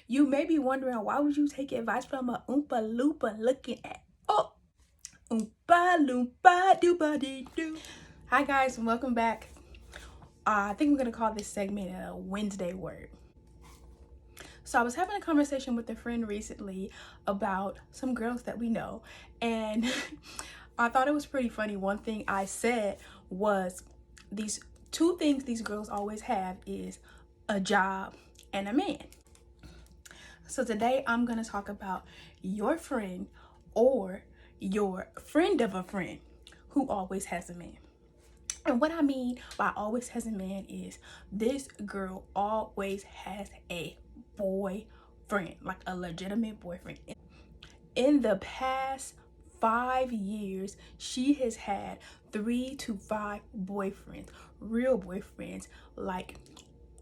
You may be wondering, why would you take advice from a Oompa Loompa looking at, oh, Oompa Loompa doopa dee doo. Hi guys, and welcome back. I think I'm gonna call this segment a Wednesday word. So I was having a conversation with a friend recently about some girls that we know, and I thought it was pretty funny. One thing I said was, these two things these girls always have is a job and a man. So today I'm going to talk about your friend or your friend of a friend who always has a man. And what I mean by always has a man is this girl always has a boyfriend, like a legitimate boyfriend. In the past 5 years, she has had 3 to 5 boyfriends, real boyfriends, like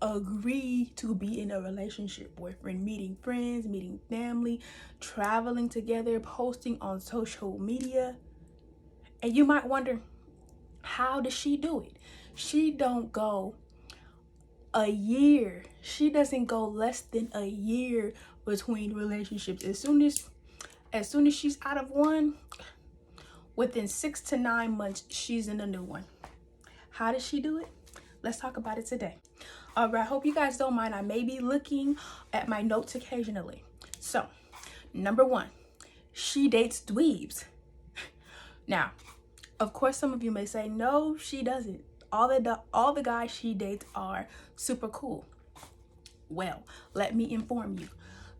agree to be in a relationship boyfriend, meeting friends, meeting family, traveling together, posting on social media. And you might wonder, how does she do it? She don't go a year. She doesn't go less than a year between relationships. As soon as she's out of one, within 6 to 9 months, she's in a new one. How does she do it? Let's talk about it today. All right, I hope you guys don't mind. I may be looking at my notes occasionally. So, number 1, she dates dweebs. Now, of course, some of you may say, no, she doesn't. All the guys she dates are super cool. Well, let me inform you.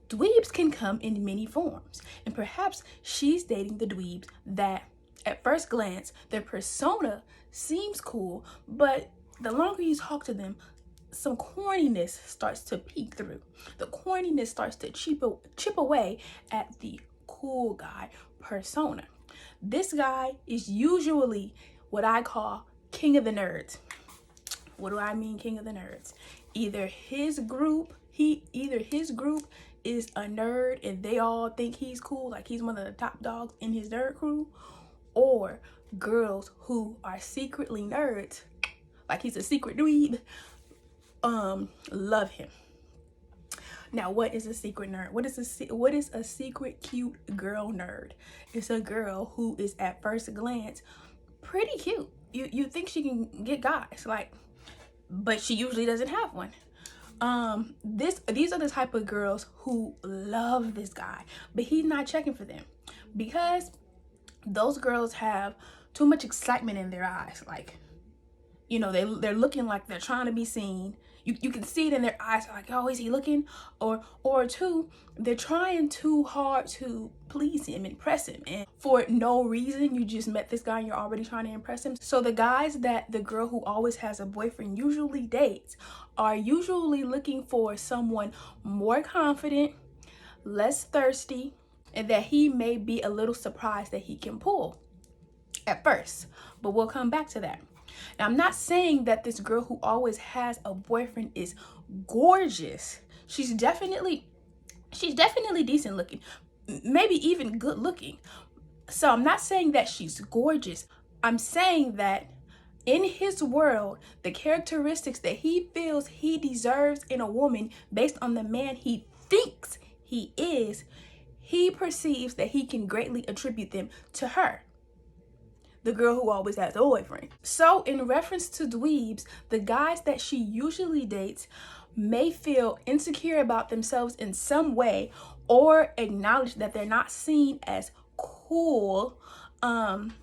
Dweebs can come in many forms, and perhaps she's dating the dweebs that, at first glance, their persona seems cool, but the longer you talk to them, some corniness starts to peek through. The corniness starts to chip away at the cool guy persona. This guy is usually what I call king of the nerds. What do I mean king of the nerds? Either his group is a nerd and they all think he's cool, like he's one of the top dogs in his nerd crew, or girls who are secretly nerds, like he's a secret dweeb, love him. Now, what is a secret nerd? What is a secret cute girl nerd? It's a girl who is at first glance pretty cute. You think she can get guys, like, but she usually doesn't have one. These are the type of girls who love this guy, but he's not checking for them because those girls have too much excitement in their eyes. Like, you know, they're looking like they're trying to be seen. You can see it in their eyes, like, oh, is he looking? Or two, they're trying too hard to please him, impress him. And for no reason, you just met this guy and you're already trying to impress him. So the guys that the girl who always has a boyfriend usually dates are usually looking for someone more confident, less thirsty, and that he may be a little surprised that he can pull at first. But we'll come back to that. Now, I'm not saying that this girl who always has a boyfriend is gorgeous. She's definitely decent looking, maybe even good looking. So I'm not saying that she's gorgeous. I'm saying that in his world, the characteristics that he feels he deserves in a woman based on the man he thinks he is, he perceives that he can greatly attribute them to her, the girl who always has a boyfriend. So in reference to dweebs, the guys that she usually dates may feel insecure about themselves in some way, or acknowledge that they're not seen as cool, and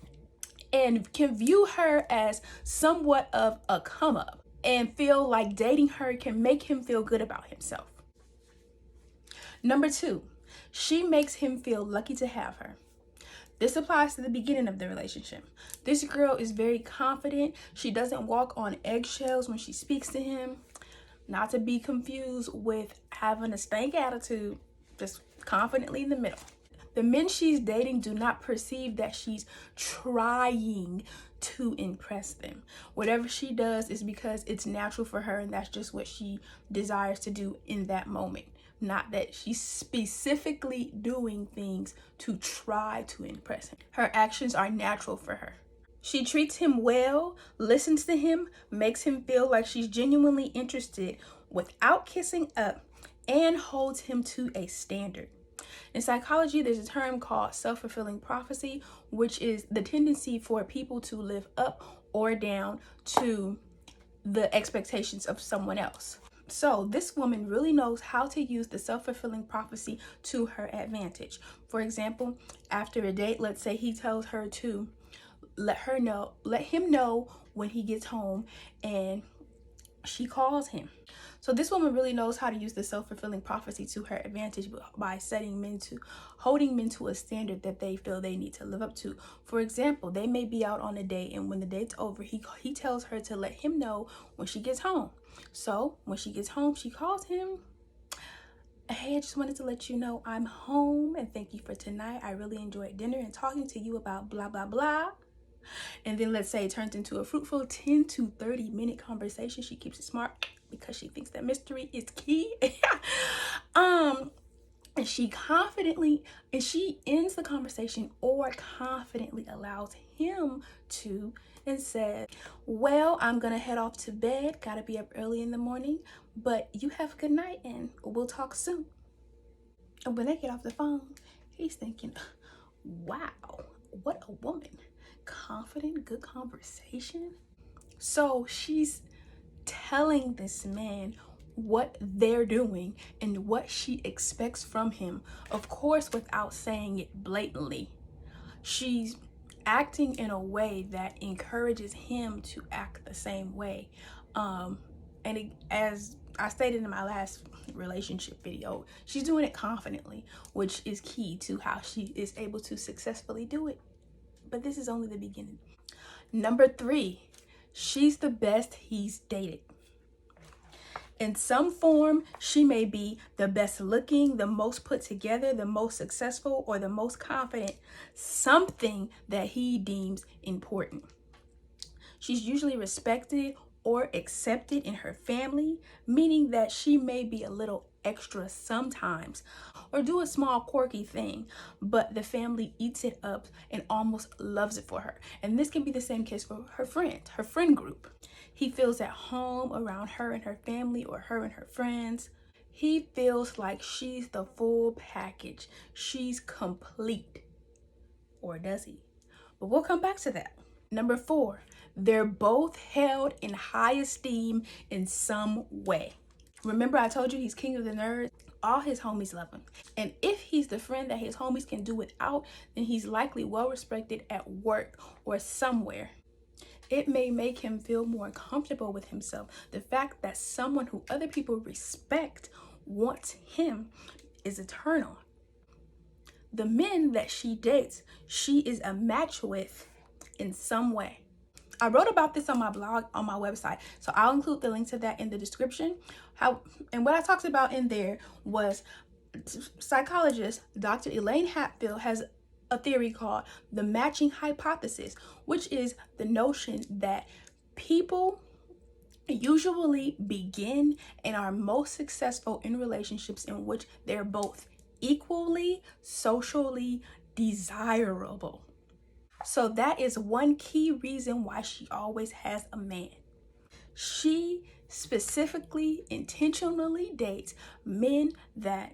can view her as somewhat of a come up, and feel like dating her can make him feel good about himself. Number 2, she makes him feel lucky to have her. This applies to the beginning of the relationship. This girl is very confident. She doesn't walk on eggshells when she speaks to him. Not to be confused with having a stank attitude, just confidently in the middle. The men she's dating do not perceive that she's trying to impress them. Whatever she does is because it's natural for her and that's just what she desires to do in that moment. Not that she's specifically doing things to try to impress him. Her actions are natural for her. She treats him well, listens to him, makes him feel like she's genuinely interested without kissing up, and holds him to a standard. In psychology, there's a term called self-fulfilling prophecy, which is the tendency for people to live up or down to the expectations of someone else. So this woman really knows how to use the self-fulfilling prophecy to her advantage. For example, after a date, let's say he tells her to let him know when he gets home, and she calls him. So this woman really knows how to use the self-fulfilling prophecy to her advantage by holding men to a standard that they feel they need to live up to. For example, they may be out on a date, and when the date's over, he tells her to let him know when she gets home. So when she gets home, she calls him. Hey, I just wanted to let you know I'm home, and thank you for tonight. I really enjoyed dinner and talking to you about blah, blah, blah. And then let's say it turns into a fruitful 10 to 30 minute conversation. She keeps it smart because she thinks that mystery is key. And she ends the conversation, or confidently allows him to, and says, well, I'm gonna head off to bed, gotta be up early in the morning, but you have a good night and we'll talk soon. And when they get off the phone, he's thinking, wow, what a woman. Confident, good conversation. So she's telling this man what they're doing and what she expects from him, of course without saying it blatantly. She's acting in a way that encourages him to act the same way. As I stated in my last relationship video, she's doing it confidently, which is key to how she is able to successfully do it. But this is only the beginning. Number 3, she's the best he's dated. In some form, she may be the best looking, the most put together, the most successful, or the most confident, something that he deems important. She's usually respected or accepted in her family, meaning that she may be a little extra sometimes or do a small quirky thing, but the family eats it up and almost loves it for her. And this can be the same case for her friend group. He feels at home around her and her family, or her and her friends. He feels like she's the full package. She's complete. Or does he? But we'll come back to that. Number 4, they're both held in high esteem in some way. Remember I told you he's king of the nerds? All his homies love him. And if he's the friend that his homies can do without, then he's likely well respected at work or somewhere. It may make him feel more comfortable with himself. The fact that someone who other people respect wants him is eternal. The men that she dates, she is a match with in some way. I wrote about this on my blog, on my website, so I'll include the link to that in the description. And what I talked about in there was psychologist Dr. Elaine Hatfield has a theory called the matching hypothesis, which is the notion that people usually begin and are most successful in relationships in which they're both equally socially desirable. So that is one key reason why she always has a man. She specifically, intentionally dates men that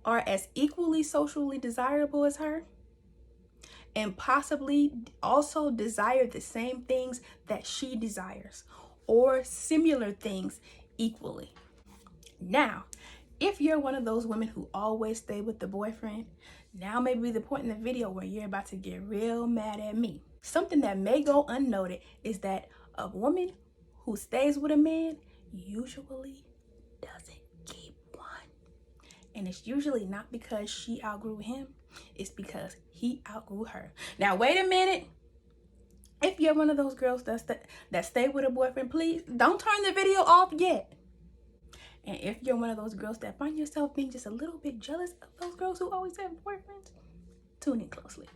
are as equally socially desirable as her, and possibly also desire the same things that she desires, or similar things equally. Now, if you're one of those women who always stay with the boyfriend, now may be the point in the video where you're about to get real mad at me. Something that may go unnoted is that a woman who stays with a man usually doesn't keep one. And it's usually not because she outgrew him, it's because he outgrew her. Now, wait a minute. If you're one of those girls that stay with a boyfriend, please don't turn the video off yet. And if you're one of those girls that find yourself being just a little bit jealous of those girls who always have boyfriends, tune in closely.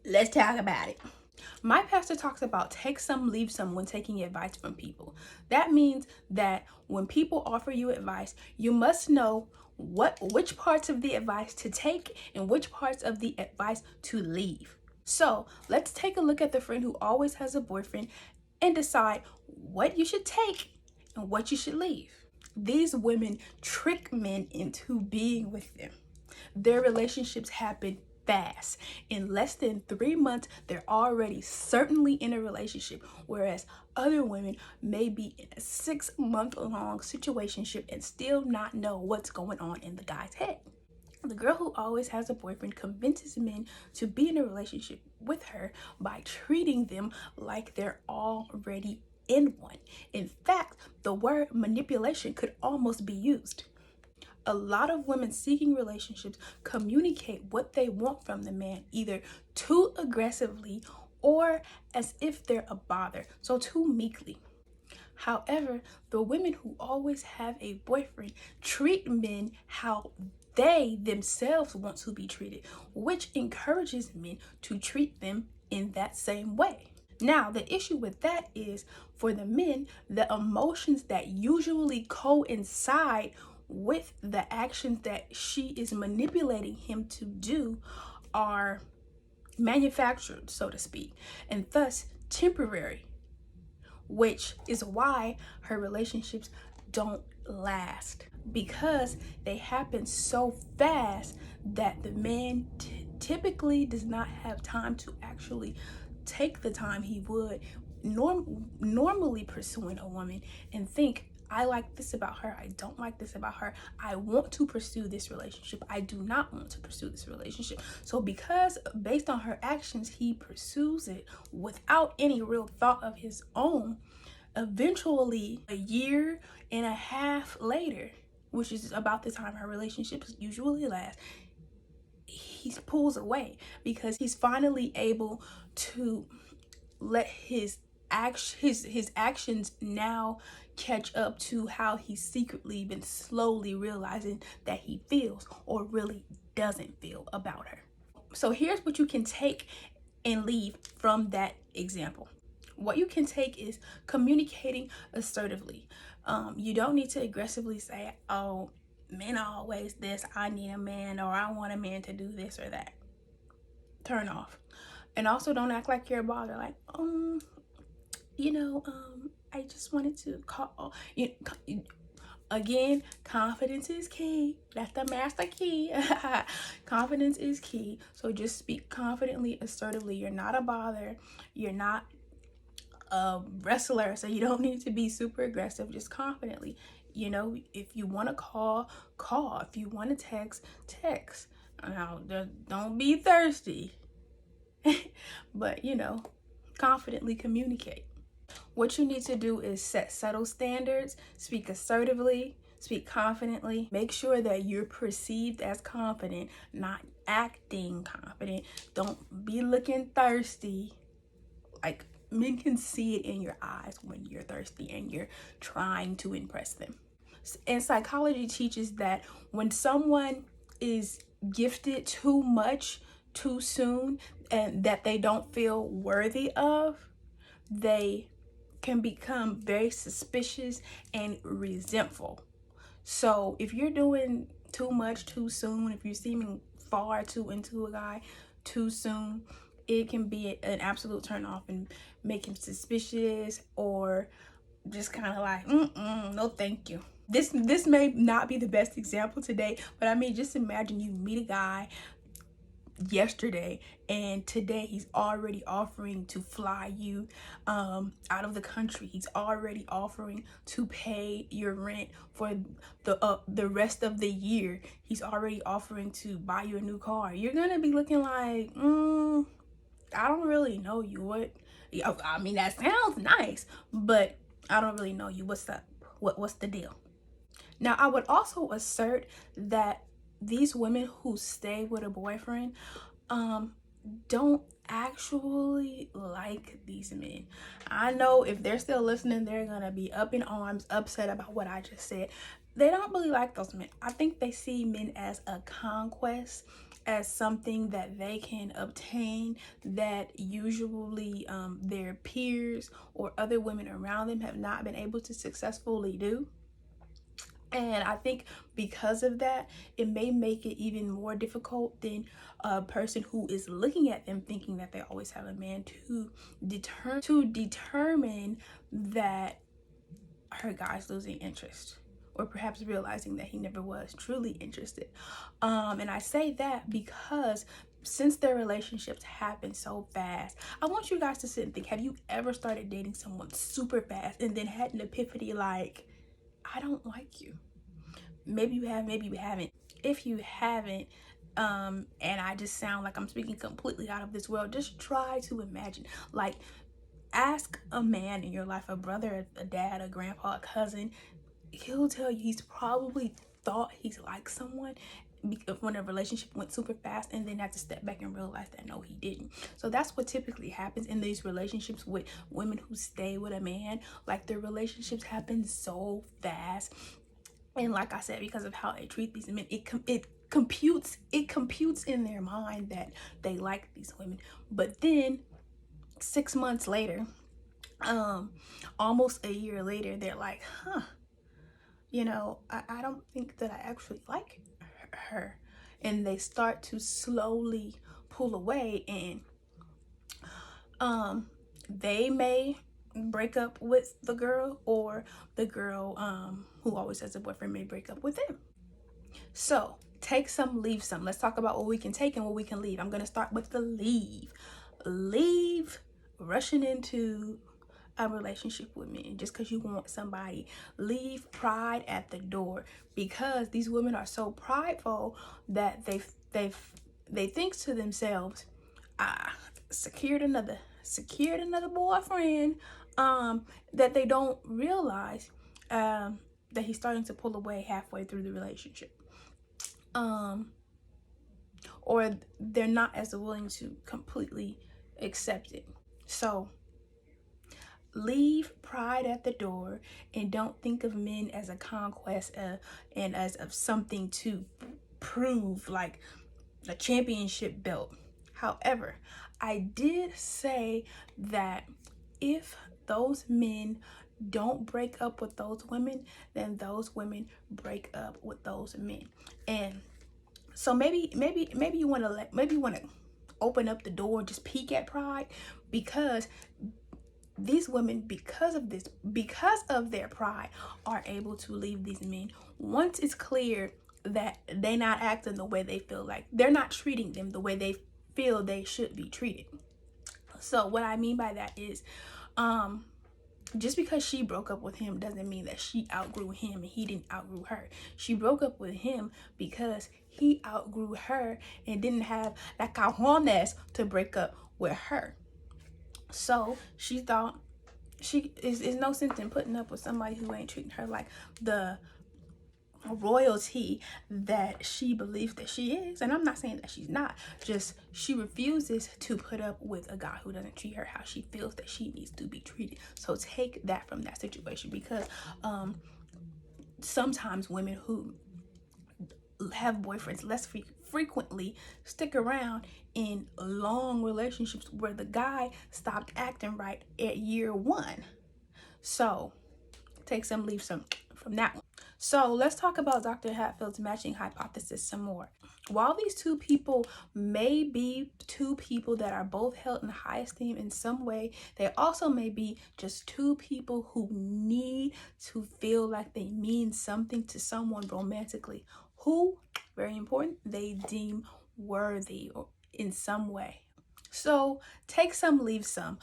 Let's talk about it. My pastor talks about take some, leave some when taking advice from people. That means that when people offer you advice, you must know which parts of the advice to take and which parts of the advice to leave. So let's take a look at the friend who always has a boyfriend and decide what you should take and what you should leave. These women trick men into being with them. Their relationships happen fast. In less than 3 months, they're already certainly in a relationship, whereas other women may be in a 6-month-long situationship and still not know what's going on in the guy's head. The girl who always has a boyfriend convinces men to be in a relationship with her by treating them like they're already in one. In fact, the word manipulation could almost be used. A lot of women seeking relationships communicate what they want from the man either too aggressively or as if they're a bother, so too meekly. However, the women who always have a boyfriend treat men how they themselves want to be treated, which encourages men to treat them in that same way. Now, the issue with that is for the men, the emotions that usually coincide with the actions that she is manipulating him to do are manufactured, so to speak, and thus temporary, which is why her relationships don't last, because they happen so fast that the man typically does not have time to actually take the time he would normally pursuing a woman and think, I like this about her, I don't like this about her, I want to pursue this relationship, I do not want to pursue this relationship. So because based on her actions he pursues it without any real thought of his own, eventually 1.5 years later, which is about the time her relationships usually last, he pulls away because he's finally able to let his actions now catch up to how he's secretly been slowly realizing that he feels or really doesn't feel about her. So here's what you can take and leave from that example. What you can take is communicating assertively. You don't need to aggressively say, oh, men are always this, I need a man, or I want a man to do this or that. Turn off. And also don't act like you're a bother, like, I just wanted to call. Again, confidence is key. That's the master key. Confidence is key. So just speak confidently, assertively. You're not a bother. You're not a wrestler, so you don't need to be super aggressive. Just confidently. If you want to call. If you want to text. Now, don't be thirsty. But, confidently communicate. What you need to do is set subtle standards, speak assertively, speak confidently. Make sure that you're perceived as confident, not acting confident. Don't be looking thirsty. Like, men can see it in your eyes when you're thirsty and you're trying to impress them. And psychology teaches that when someone is gifted too much too soon and that they don't feel worthy of, they can become very suspicious and resentful. So if you're doing too much too soon, if you're seeming far too into a guy too soon, it can be an absolute turn off and make him suspicious or just kind of like, no thank you. This may not be the best example today, but I mean, just imagine you meet a guy yesterday and today he's already offering to fly you out of the country. He's already offering to pay your rent for the rest of the year. He's already offering to buy you a new car. You're gonna be looking like, I don't really know you. What? I mean, that sounds nice, but I don't really know you. What's up? What's the deal? Now, I would also assert that these women who stay with a boyfriend don't actually like these men. I know if they're still listening, they're gonna be up in arms, upset about what I just said. They don't really like those men. I think they see men as a conquest, as something that they can obtain that usually their peers or other women around them have not been able to successfully do. And I think because of that, it may make it even more difficult than a person who is looking at them thinking that they always have a man to determine that her guy's losing interest or perhaps realizing that he never was truly interested. And I say that because since their relationships happen so fast, I want you guys to sit and think, have you ever started dating someone super fast and then had an epiphany like, I don't like you? Maybe you have, maybe you haven't. If you haven't, and I just sound like I'm speaking completely out of this world, just try to imagine, like, ask a man in your life, a brother, a dad, a grandpa, a cousin. He'll tell you he's probably thought he's like someone when a relationship went super fast, and then had to step back and realize that no, he didn't. So that's what typically happens in these relationships with women who stay with a man. Like, their relationships happen so fast, and like I said, because of how they treat these men, it computes in their mind that they like these women. But then 6 months later, almost a year later, they're like, you know, I don't think that I actually like her. And they start to slowly pull away, and they may break up with the girl, or the girl who always has a boyfriend may break up with them. So take some, leave some. Let's talk about what we can take and what we can leave. I'm going to start with the leave rushing into a relationship with men just because you want somebody. Leave pride at the door, because these women are so prideful that they think to themselves, secured another boyfriend, that they don't realize that he's starting to pull away halfway through the relationship, or they're not as willing to completely accept it. So leave pride at the door, and don't think of men as a conquest and as of something to prove, like a championship belt. However, I did say that if those men don't break up with those women, then those women break up with those men. And so maybe you want to open up the door, just peek at pride, because these women, because of their pride, are able to leave these men once it's clear that they're not acting the way they feel like, they're not treating them the way they feel they should be treated. So what I mean by that is, just because she broke up with him doesn't mean that she outgrew him and he didn't outgrow her. She broke up with him because he outgrew her and didn't have that cojones to break up with her. So she thought she is no sense in putting up with somebody who ain't treating her like the royalty that she believes that she is. And I'm not saying that she's not, just she refuses to put up with a guy who doesn't treat her how she feels that she needs to be treated. So take that from that situation, because sometimes women who have boyfriends less frequently stick around in long relationships where the guy stopped acting right at year 1. So take some, leave some from that one. So let's talk about Dr. Hatfield's matching hypothesis some more. While these two people may be two people that are both held in high esteem in some way, they also may be just two people who need to feel like they mean something to someone romantically, who, very important, they deem worthy or in some way. So take some, leave some.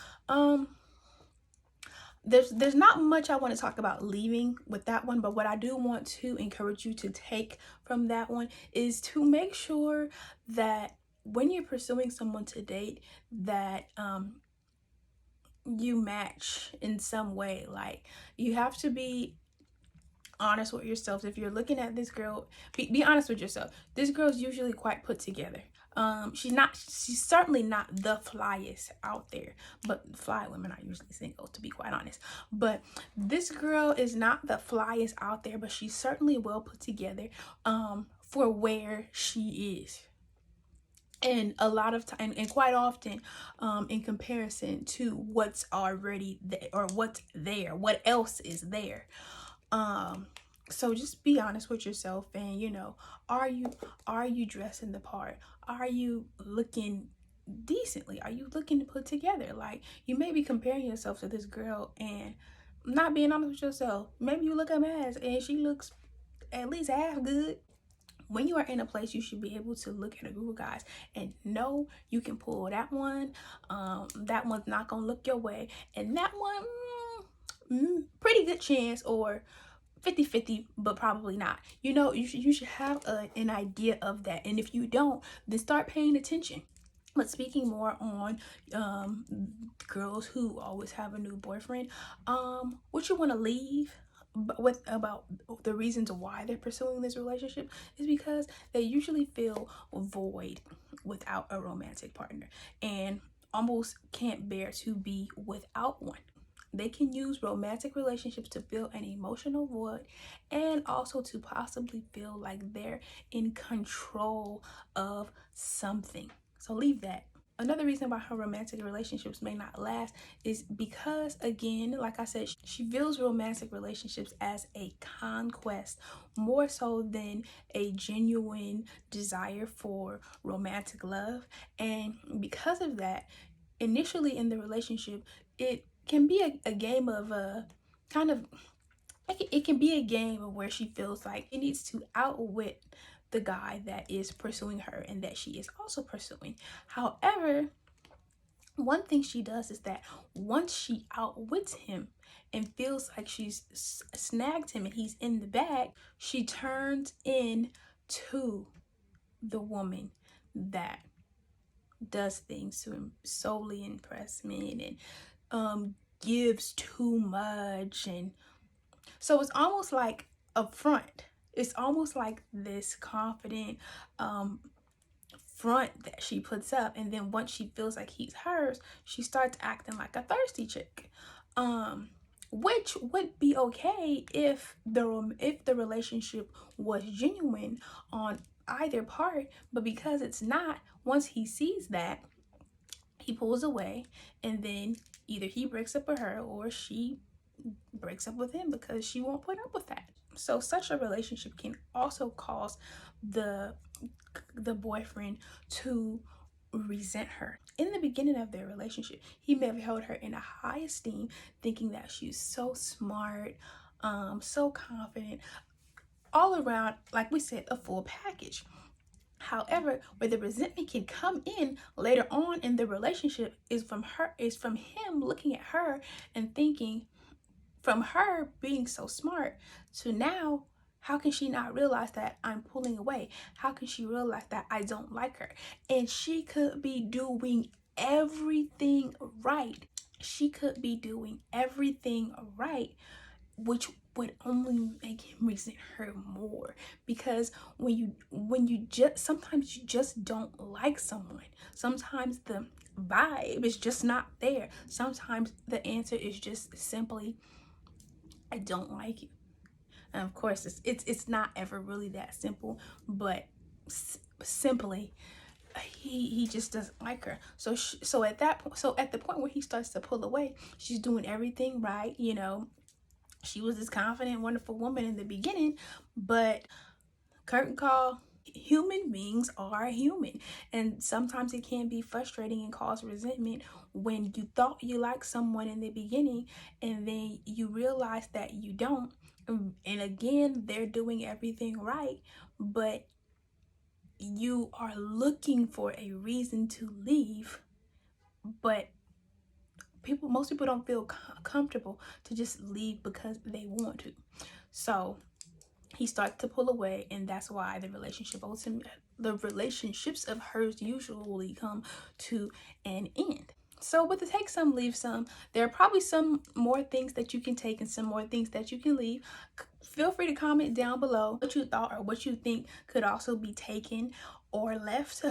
There's not much I want to talk about leaving with that one, but what I do want to encourage you to take from that one is to make sure that when you're pursuing someone to date, that you match in some way. Like, you have to be honest with yourself. If you're looking at this girl, be honest with yourself. This girl's usually quite put together. She's certainly not the flyest out there, but fly women are usually single, to be quite honest. But this girl is not the flyest out there, but she's certainly well put together for where she is. And a lot of time, and quite often, in comparison to what's already there, or what's there, what else is there. So just be honest with yourself, and are you dressing the part? Are you looking decently? Are you looking to put together? Like, you may be comparing yourself to this girl and not being honest with yourself. Maybe you look a mess and she looks at least half good. When you are in a place, you should be able to look at a group of guys and know you can pull that one. That one's not gonna look your way, and that one, pretty good chance, or 50-50, but probably not. You know, you should have an idea of that, and if you don't, then start paying attention. But speaking more on girls who always have a new boyfriend, what you want to leave with about the reasons why they're pursuing this relationship is because they usually feel void without a romantic partner and almost can't bear to be without one. They can use romantic relationships to fill an emotional void and also to possibly feel like they're in control of something. So leave that. Another reason why her romantic relationships may not last is because, again, like I said, she views romantic relationships as a conquest more so than a genuine desire for romantic love. And because of that, initially in the relationship, it can be a game of it can be a game of where she feels like she needs to outwit the guy that is pursuing her and that she is also pursuing. However, one thing she does is that once she outwits him and feels like she's snagged him and he's in the bag, she turns into the woman that does things to solely impress men and gives too much. And so it's almost like a front. It's almost like this confident front that she puts up, and then once she feels like he's hers, she starts acting like a thirsty chick, which would be okay if the relationship was genuine on either part. But because it's not, once he sees that, he pulls away, and then either he breaks up with her or she breaks up with him because she won't put up with that. So such a relationship can also cause the boyfriend to resent her. In the beginning of their relationship, he may have held her in a high esteem, thinking that she's so smart, so confident, all around, like we said, a full package. However, where the resentment can come in later on in the relationship is from him looking at her and thinking, from her being so smart to now, how can she not realize that I'm pulling away? How can she realize that I don't like her? And she could be doing everything right. She could be doing everything right, which would only make him resent her more. Because when you just, sometimes you just don't like someone. Sometimes the vibe is just not there. Sometimes the answer is just simply, I don't like you. And of course, it's not ever really that simple, but simply, he just doesn't like her. So at the point where he starts to pull away, she's doing everything right. You know, she was this confident, wonderful woman in the beginning, but curtain call, human beings are human, and sometimes it can be frustrating and cause resentment when you thought you liked someone in the beginning and then you realize that you don't, and again, they're doing everything right, but you are looking for a reason to leave, but most people don't feel comfortable to just leave because they want to. So he starts to pull away, and that's why the relationships of hers usually come to an end. So with the take some, leave some, there are probably some more things that you can take and some more things that you can leave. Feel free to comment down below what you thought or what you think could also be taken or left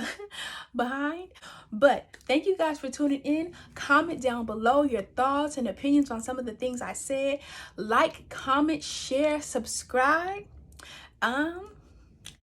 behind. But thank you guys for tuning in. Comment down below your thoughts and opinions on some of the things I said. Like, comment, share, subscribe.